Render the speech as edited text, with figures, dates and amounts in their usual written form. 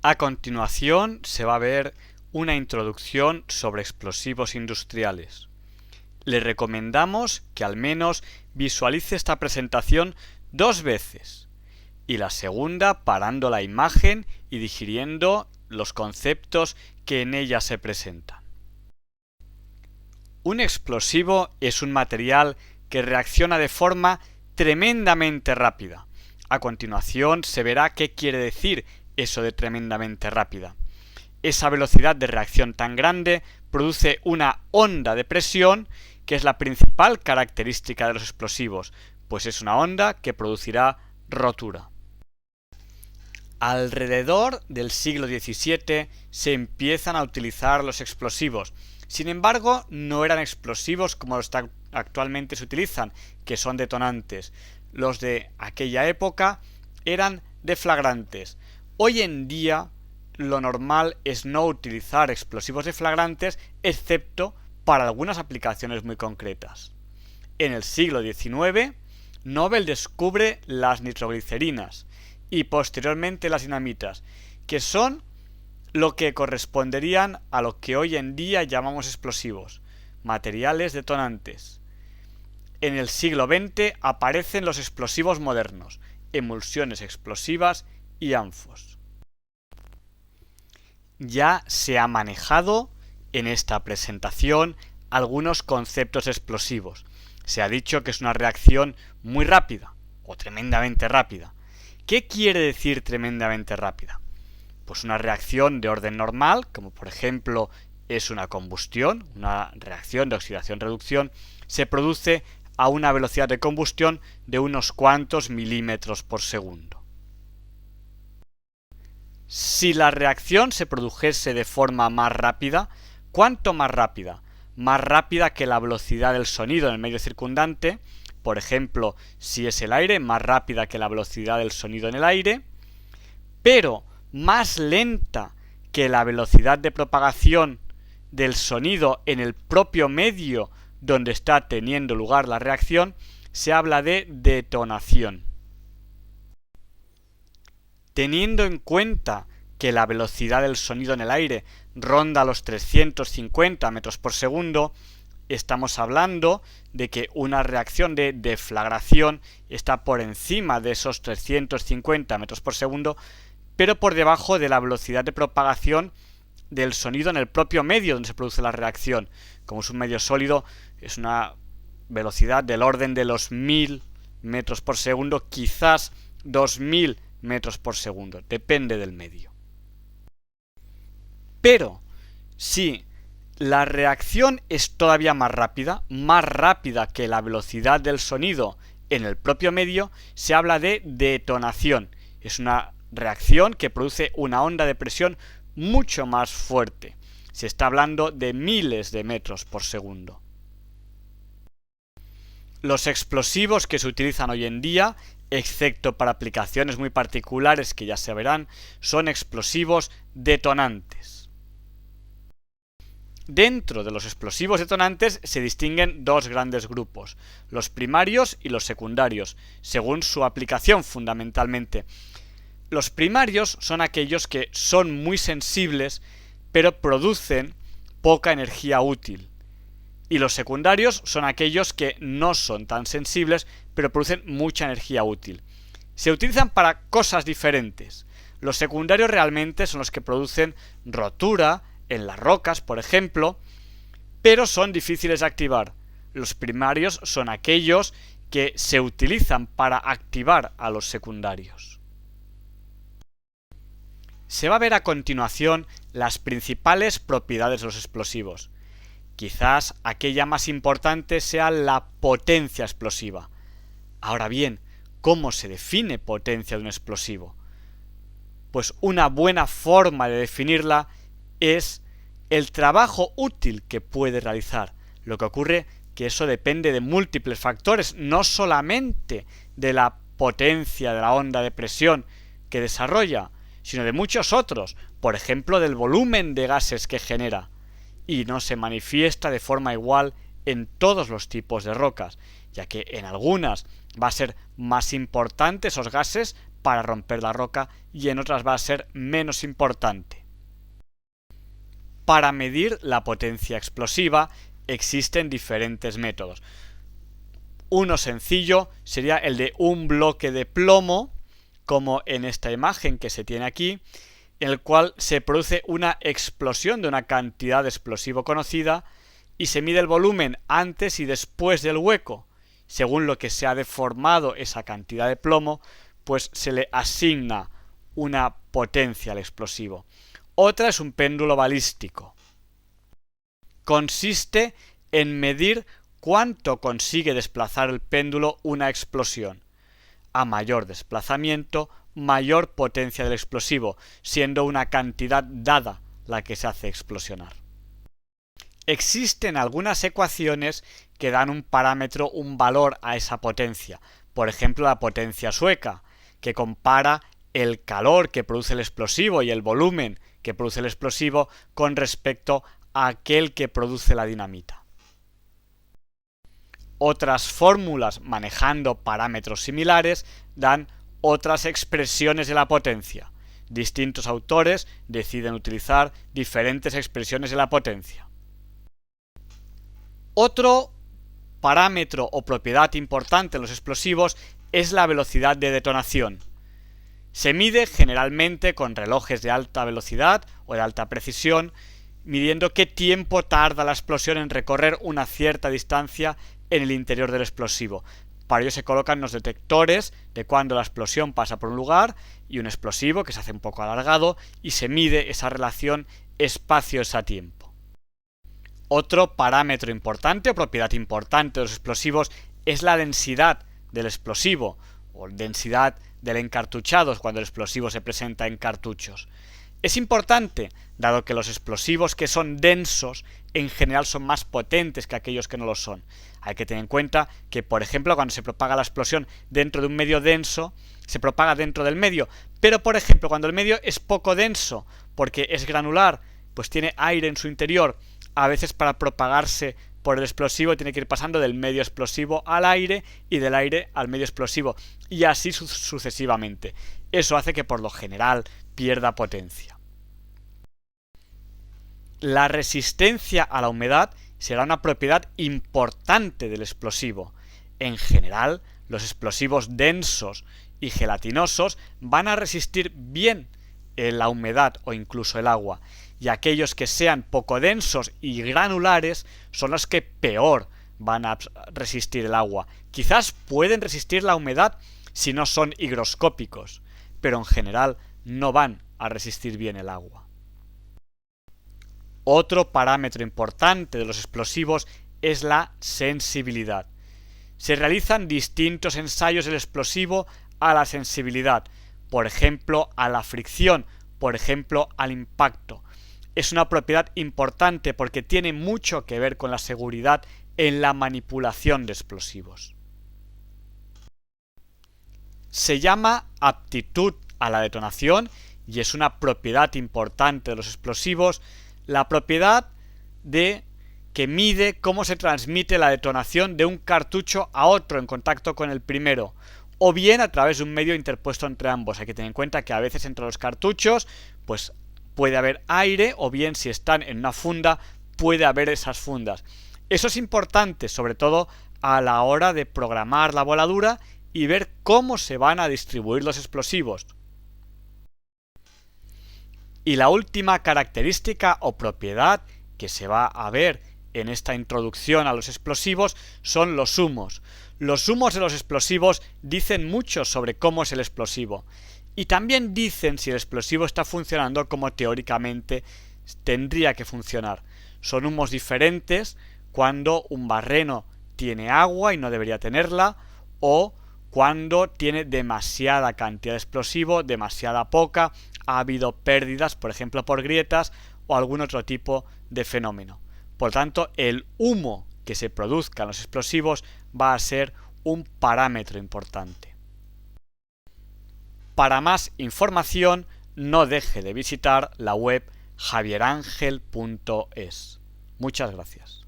A continuación se va a ver una introducción sobre explosivos industriales. Le recomendamos que al menos visualice esta presentación 2 veces y la segunda parando la imagen y digiriendo los conceptos que en ella se presentan. Un explosivo es un material que reacciona de forma tremendamente rápida. A continuación se verá qué quiere decir eso de tremendamente rápida. Esa velocidad de reacción tan grande produce una onda de presión que es la principal característica de los explosivos, pues es una onda que producirá rotura. Alrededor del siglo XVII se empiezan a utilizar los explosivos. Sin embargo, no eran explosivos como los que actualmente se utilizan, que son detonantes. Los de aquella época eran deflagrantes. Hoy en día, lo normal es no utilizar explosivos deflagrantes, excepto para algunas aplicaciones muy concretas. En el siglo XIX, Nobel descubre las nitroglicerinas y posteriormente las dinamitas, que son lo que corresponderían a lo que hoy en día llamamos explosivos, materiales detonantes. En el siglo XX aparecen los explosivos modernos, emulsiones explosivas y ánfos. Ya se ha manejado en esta presentación algunos conceptos explosivos. Se ha dicho que es una reacción muy rápida o tremendamente rápida. ¿Qué quiere decir tremendamente rápida? Pues una reacción de orden normal, como por ejemplo es una combustión, una reacción de oxidación-reducción, se produce a una velocidad de combustión de unos cuantos milímetros por segundo. Si la reacción se produjese de forma más rápida, ¿cuánto más rápida? Más rápida que la velocidad del sonido en el medio circundante, por ejemplo, si es el aire, más rápida que la velocidad del sonido en el aire, pero más lenta que la velocidad de propagación del sonido en el propio medio donde está teniendo lugar la reacción, se habla de detonación. Teniendo en cuenta que la velocidad del sonido en el aire ronda los 350 metros por segundo, estamos hablando de que una reacción de deflagración está por encima de esos 350 metros por segundo, pero por debajo de la velocidad de propagación del sonido en el propio medio donde se produce la reacción. Como es un medio sólido, es una velocidad del orden de los 1000 metros por segundo, quizás 2000 metros por segundo, depende del medio. Pero si la reacción es todavía más rápida que la velocidad del sonido en el propio medio, se habla de detonación. Es una reacción que produce una onda de presión mucho más fuerte. Se está hablando de miles de metros por segundo. Los explosivos que se utilizan hoy en día, excepto para aplicaciones muy particulares que ya se verán, son explosivos detonantes. Dentro de los explosivos detonantes se distinguen dos grandes grupos, los primarios y los secundarios, según su aplicación fundamentalmente. Los primarios son aquellos que son muy sensibles, pero producen poca energía útil. Y los secundarios son aquellos que no son tan sensibles, pero producen mucha energía útil. Se utilizan para cosas diferentes. Los secundarios realmente son los que producen rotura en las rocas, por ejemplo, pero son difíciles de activar. Los primarios son aquellos que se utilizan para activar a los secundarios. Se va a ver a continuación las principales propiedades de los explosivos. Quizás aquella más importante sea la potencia explosiva. Ahora bien, ¿cómo se define potencia de un explosivo? Pues una buena forma de definirla es el trabajo útil que puede realizar. Lo que ocurre que eso depende de múltiples factores, no solamente de la potencia de la onda de presión que desarrolla, sino de muchos otros, por ejemplo del volumen de gases que genera, y no se manifiesta de forma igual en todos los tipos de rocas, ya que en algunas va a ser más importante esos gases para romper la roca y en otras va a ser menos importante. Para medir la potencia explosiva existen diferentes métodos. Uno sencillo sería el de un bloque de plomo, como en esta imagen que se tiene aquí, en el cual se produce una explosión de una cantidad de explosivo conocida y se mide el volumen antes y después del hueco. Según lo que se ha deformado esa cantidad de plomo, pues se le asigna una potencia al explosivo. Otra es un péndulo balístico. Consiste en medir cuánto consigue desplazar el péndulo una explosión. A mayor desplazamiento, mayor potencia del explosivo, siendo una cantidad dada la que se hace explosionar. Existen algunas ecuaciones que dan un parámetro, un valor a esa potencia. Por ejemplo, la potencia sueca, que compara el calor que produce el explosivo y el volumen que produce el explosivo con respecto a aquel que produce la dinamita. Otras fórmulas manejando parámetros similares dan otras expresiones de la potencia. Distintos autores deciden utilizar diferentes expresiones de la potencia. Otro parámetro o propiedad importante en los explosivos es la velocidad de detonación. Se mide generalmente con relojes de alta velocidad o de alta precisión, midiendo qué tiempo tarda la explosión en recorrer una cierta distancia en el interior del explosivo. Para ello se colocan los detectores de cuando la explosión pasa por un lugar y un explosivo que se hace un poco alargado y se mide esa relación espacio-tiempo. Otro parámetro importante o propiedad importante de los explosivos es la densidad del explosivo o densidad del encartuchado cuando el explosivo se presenta en cartuchos. Es importante, dado que los explosivos que son densos en general son más potentes que aquellos que no lo son. Hay que tener en cuenta que, por ejemplo, cuando se propaga la explosión dentro de un medio denso, se propaga dentro del medio. Pero, por ejemplo, cuando el medio es poco denso, porque es granular, pues tiene aire en su interior, a veces para propagarse por el explosivo tiene que ir pasando del medio explosivo al aire y del aire al medio explosivo, y así sucesivamente. Eso hace que, por lo general, pierda potencia. La resistencia a la humedad será una propiedad importante del explosivo. En general, los explosivos densos y gelatinosos van a resistir bien la humedad o incluso el agua, y aquellos que sean poco densos y granulares son los que peor van a resistir el agua. Quizás pueden resistir la humedad si no son higroscópicos, pero en general no van a resistir bien el agua. Otro parámetro importante de los explosivos es la sensibilidad. Se realizan distintos ensayos del explosivo a la sensibilidad, por ejemplo a la fricción, por ejemplo al impacto. Es una propiedad importante porque tiene mucho que ver con la seguridad en la manipulación de explosivos. Se llama aptitud a la detonación y es una propiedad importante de los explosivos, la propiedad de que mide cómo se transmite la detonación de un cartucho a otro en contacto con el primero, o bien a través de un medio interpuesto entre ambos. Hay que tener en cuenta que a veces entre los cartuchos pues puede haber aire, o bien si están en una funda puede haber esas fundas. Eso es importante, sobre todo a la hora de programar la voladura y ver cómo se van a distribuir los explosivos. Y la última característica o propiedad que se va a ver en esta introducción a los explosivos son los humos. Los humos de los explosivos dicen mucho sobre cómo es el explosivo y también dicen si el explosivo está funcionando como teóricamente tendría que funcionar. Son humos diferentes cuando un barreno tiene agua y no debería tenerla, o cuando tiene demasiada cantidad de explosivo, demasiada poca, ha habido pérdidas, por ejemplo por grietas o algún otro tipo de fenómeno. Por tanto, el humo que se produzca en los explosivos va a ser un parámetro importante. Para más información, no deje de visitar la web javierangel.es. Muchas gracias.